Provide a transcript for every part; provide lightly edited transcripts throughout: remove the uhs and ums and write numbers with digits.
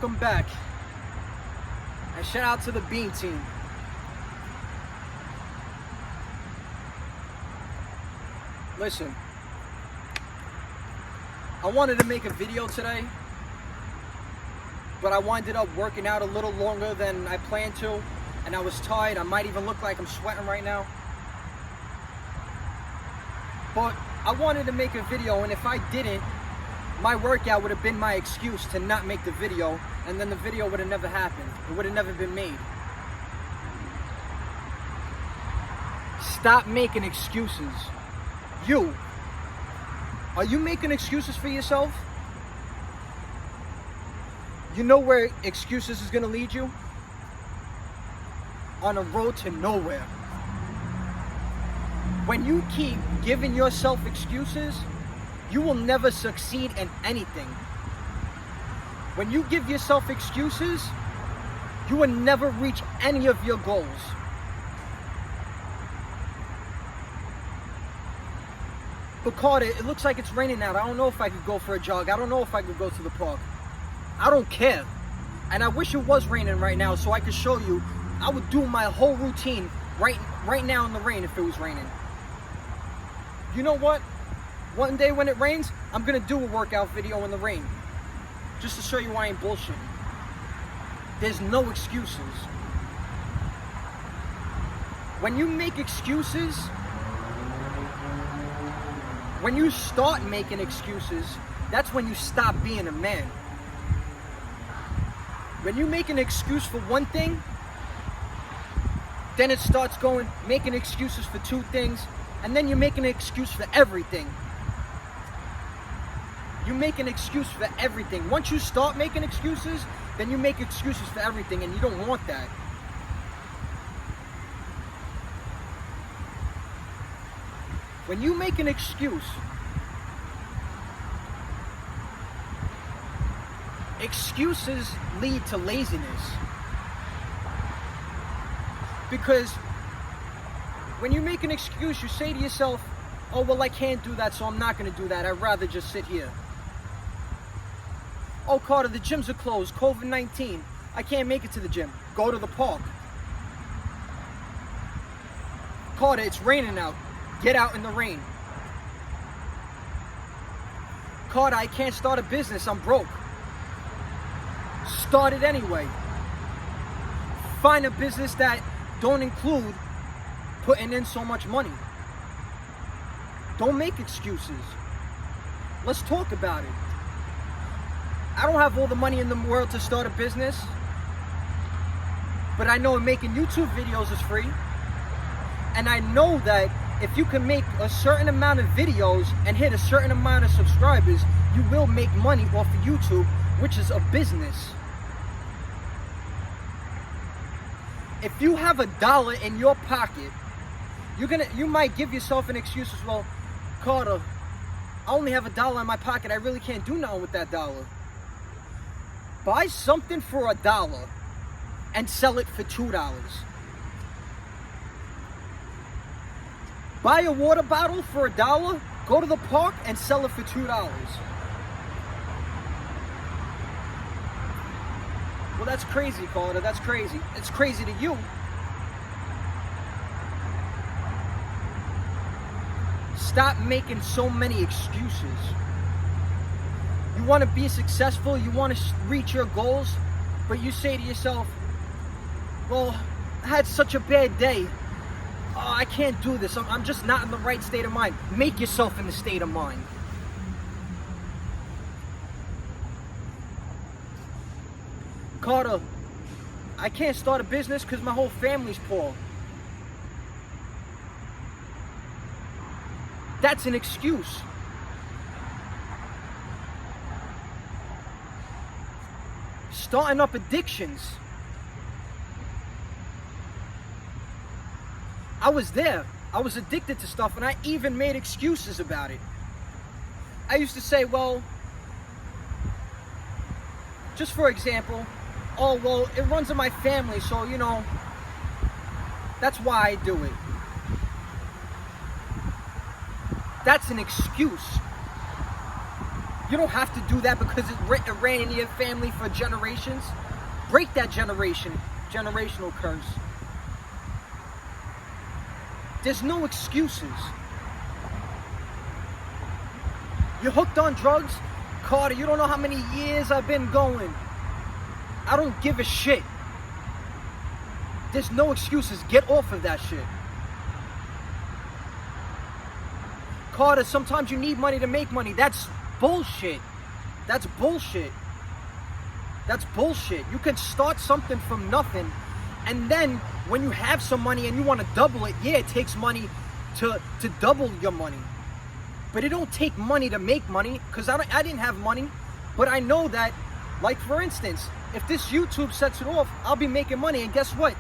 welcome back. And shout out to the Bean Team. Listen, I wanted to make a video today, but I winded up working out a little longer than I planned to, and I was tired. I might even look like I'm sweating right now. But I wanted to make a video, and if I didn't, my workout would have been my excuse to not make the video, and then the video would have never happened. It would have never been made. Stop making excuses. Are you making excuses for yourself? You know where excuses is going to lead you? On a road to nowhere. When you keep giving yourself excuses, you will never succeed in anything. When you give yourself excuses, you will never reach any of your goals. But Carter, it looks like it's raining out. I don't know if I could go for a jog. I don't know if I could go to the park. I don't care. And I wish it was raining right now so I could show you. I would do my whole routine right now in the rain if it was raining. You know what? One day when it rains, I'm gonna do a workout video in the rain. Just to show you I ain't bullshitting. There's no excuses. When you make excuses, when you start making excuses, that's when you stop being a man. When you make an excuse for one thing, then it starts making excuses for two things, and then you make an excuse for everything. You make an excuse for everything. Once you start making excuses, then you make excuses for everything, and you don't want that. When you make an excuse, excuses lead to laziness. Because when you make an excuse, you say to yourself, oh, well, I can't do that, so I'm not going to do that. I'd rather just sit here. Oh, Carter, the gyms are closed. COVID-19. I can't make it to the gym. Go to the park. Carter, it's raining out. Get out in the rain. Carter, I can't start a business. I'm broke. Start it anyway. Find a business that don't include putting in so much money. Don't make excuses. Let's talk about it. I don't have all the money in the world to start a business, but I know making YouTube videos is free. And I know that if you can make a certain amount of videos and hit a certain amount of subscribers, you will make money off of YouTube, which is a business. If you have $1 in your pocket, you might give yourself an excuse as well. Carter, I only have $1 in my pocket. I really can't do nothing with that $1. Buy something for $1 and sell it for $2. Buy a water bottle for $1, go to the park and sell it for $2. Well, that's crazy, Carter. That's crazy. It's crazy to you. Stop making so many excuses. You want to be successful, you want to reach your goals, but you say to yourself, well, I had such a bad day. Oh, I can't do this. I'm just not in the right state of mind. Make yourself in the state of mind. Carter, I can't start a business because my whole family's poor. That's an excuse. Starting up addictions. I was there. I was addicted to stuff, and I even made excuses about it. I used to say, well, just for example, oh, well, it runs in my family, so, you know, that's why I do it. That's an excuse. You don't have to do that because it ran in your family for generations. Break that generational curse. There's no excuses. You're hooked on drugs? Carter, you don't know how many years I've been going. I don't give a shit. There's no excuses. Get off of that shit. Carter, sometimes you need money to make money. That's bullshit. That's bullshit. That's bullshit. You can start something from nothing, and then when you have some money and you want to double it, yeah, it takes money to double your money. But it don't take money to make money, because I didn't have money, but I know that, like for instance, if this YouTube sets it off, I'll be making money, and guess what?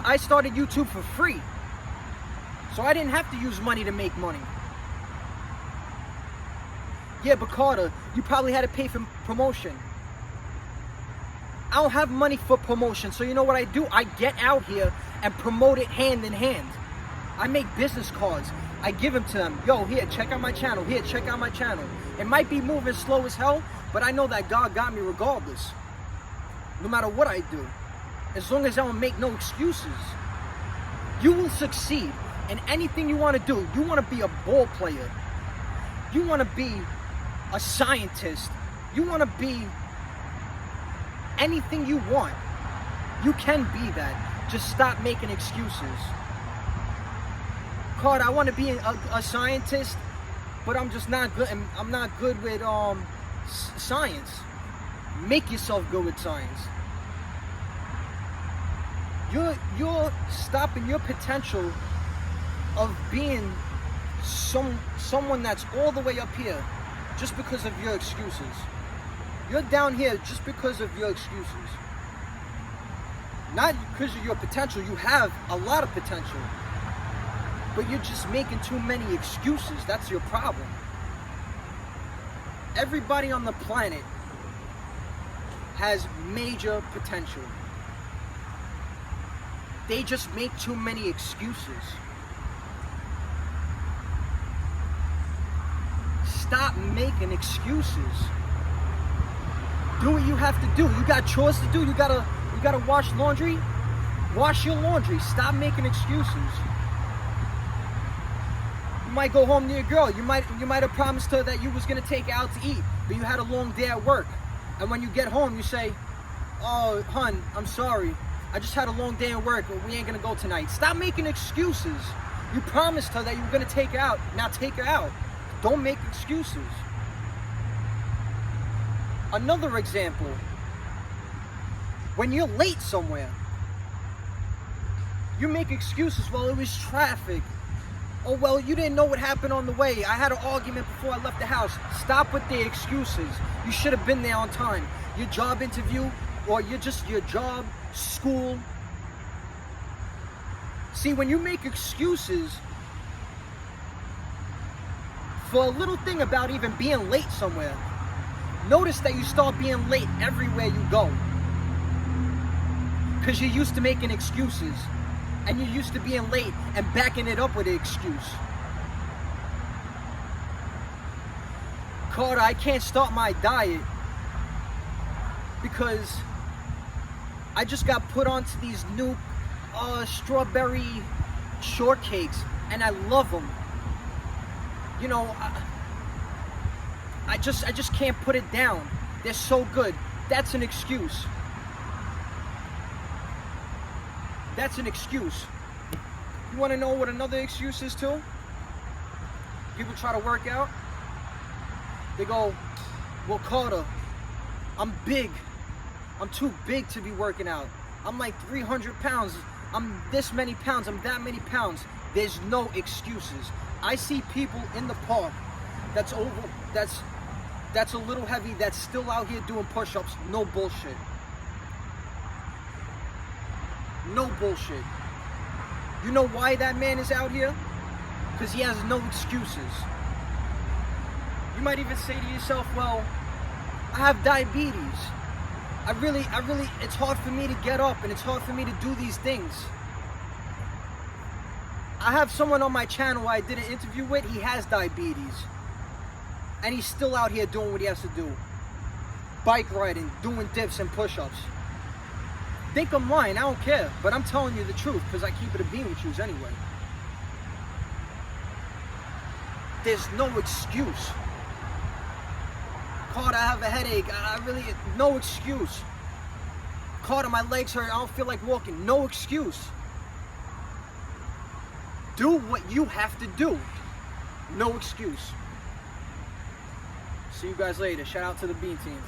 I started YouTube for free. So I didn't have to use money to make money. Yeah, but Carter, you probably had to pay for promotion. I don't have money for promotion, so you know what I do? I get out here and promote it hand in hand. I make business cards. I give them to them. Yo, here, check out my channel. Here, check out my channel. It might be moving slow as hell, but I know that God got me regardless. No matter what I do. As long as I don't make no excuses. You will succeed in anything you want to do. You want to be a ball player. You want to be a scientist. You want to be anything you want. You can be that. Just stop making excuses. Carter, I want to be a scientist, but I'm just not good. I'm not good with science. Make yourself good with science. You're stopping your potential of being someone that's all the way up here just because of your excuses. You're down here just because of your excuses. Not because of your potential. You have a lot of potential. But you're just making too many excuses. That's your problem. Everybody on the planet has major potential. They just make too many excuses. Stop making excuses. Do what you have to do. You got chores to do. You gotta wash laundry. Wash your laundry. Stop making excuses. You might go home to your girl. You might have promised her that you was gonna take her out to eat, but you had a long day at work. And when you get home, you say, "Oh, hun, I'm sorry. I just had a long day at work, but we ain't gonna go tonight." Stop making excuses. You promised her that you were gonna take her out. Now take her out. Don't make excuses. Another example. When you're late somewhere, you make excuses. Well, it was traffic. Oh, well, you didn't know what happened on the way. I had an argument before I left the house. Stop with the excuses. You should have been there on time. Your job interview, or your job, school. See, when you make excuses for a little thing about even being late somewhere, notice that you start being late everywhere you go. Because you're used to making excuses. And you're used to being late and backing it up with an excuse. Carter, I can't start my diet because I just got put onto these new strawberry shortcakes, and I love them. You know, I just can't put it down. They're so good. That's an excuse. That's an excuse. You want to know what another excuse is too? People try to work out. They go, "Well, Carter, I'm big. I'm too big to be working out. I'm like 300 pounds. I'm this many pounds. I'm that many pounds." There's no excuses. I see people in the park that's a little heavy, that's still out here doing push-ups. No bullshit. No bullshit. You know why that man is out here? Because he has no excuses. You might even say to yourself, "Well, I have diabetes. I really, it's hard for me to get up, and it's hard for me to do these things." I have someone on my channel I did an interview with. He has diabetes. And he's still out here doing what he has to do. Bike riding, doing dips and push-ups. Think I'm lying, I don't care. But I'm telling you the truth, because I keep it a beam with you anyway. There's no excuse. Carter, I have a headache. No excuse. Carter, my legs hurt. I don't feel like walking. No excuse. Do what you have to do. No excuse. See you guys later. Shout out to the Bean Team.